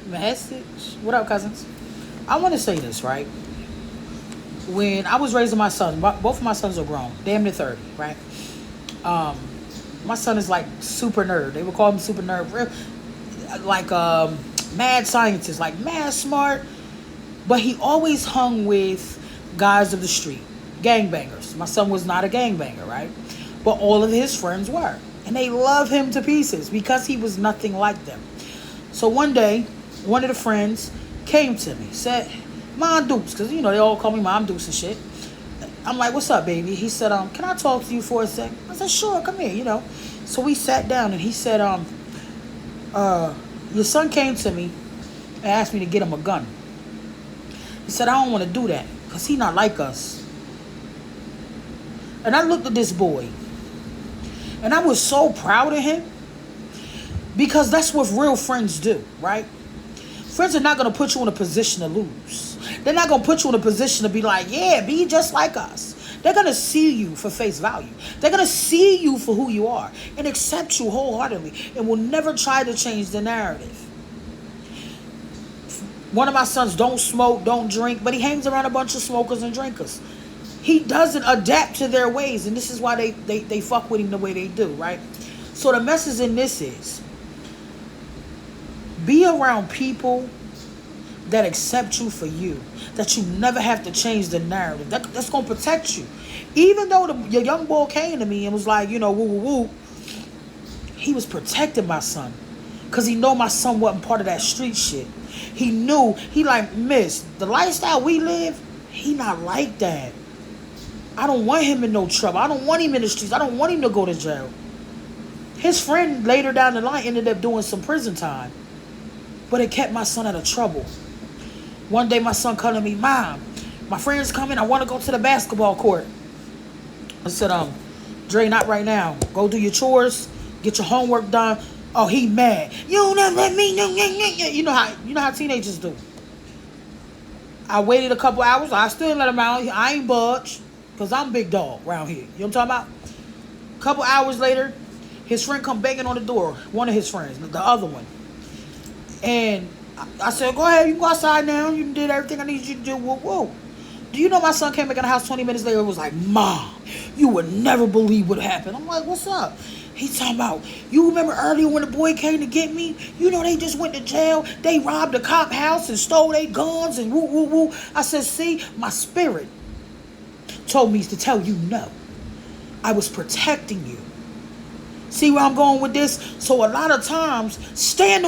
Message. What up, cousins? I want to say this, right? When I was raising my son, both of my sons are grown, damn near 30, right? Um, my son is like super nerd. They would call him super nerd, like mad scientist, like mad smart. But he always hung with guys of the street, gangbangers. My son was not a gangbanger, right? But all of his friends were. And they love him to pieces because he was nothing like them. So one day, one of the friends came to me, said, Mom Dukes, because, they all call me Mom Dukes and shit. I'm like, what's up, baby? He said, can I talk to you for a sec? I said, sure, come here. So we sat down and he said, your son came to me and asked me to get him a gun. He said, I don't want to do that because he not like us. And I looked at this boy and I was so proud of him because that's what real friends do, right? Friends are not going to put you in a position to lose. They're not going to put you in a position to be like, yeah, be just like us. They're going to see you for face value. They're going to see you for who you are and accept you wholeheartedly and will never try to change the narrative. One of my sons don't smoke, don't drink, but he hangs around a bunch of smokers and drinkers. He doesn't adapt to their ways, and this is why they fuck with him the way they do, right? So the message in this is, be around people that accept you for you, that you never have to change the narrative. That's going to protect you. Even though your young boy came to me and was like, woo, woo, woo, he was protecting my son because he know my son wasn't part of that street shit. He knew, he like, miss, the lifestyle we live, he not like that. I don't want him in no trouble. I don't want him in the streets. I don't want him to go to jail. His friend later down the line ended up doing some prison time. But it kept my son out of trouble. One day my son called me, Mom, my friend's coming. I want to go to the basketball court. I said, Dre, not right now. Go do your chores. Get your homework done. Oh, he mad. You don't ever let me know. You know how teenagers do. I waited a couple hours. I still let him out. I ain't budge. Because I'm big dog around here. You know what I'm talking about? A couple hours later, his friend come banging on the door. One of his friends. The other one. And I said, go ahead. You can go outside now. You did everything I need you to do. Whoa, whoa. Do you know my son came back in the house 20 minutes later and was like, Mom, you would never believe what happened. I'm like, what's up? He's talking about, you remember earlier when the boy came to get me? They just went to jail. They robbed the cop house and stole their guns and woo, woo, woo. I said, see, my spirit told me to tell you no. I was protecting you. See where I'm going with this? So a lot of times, stand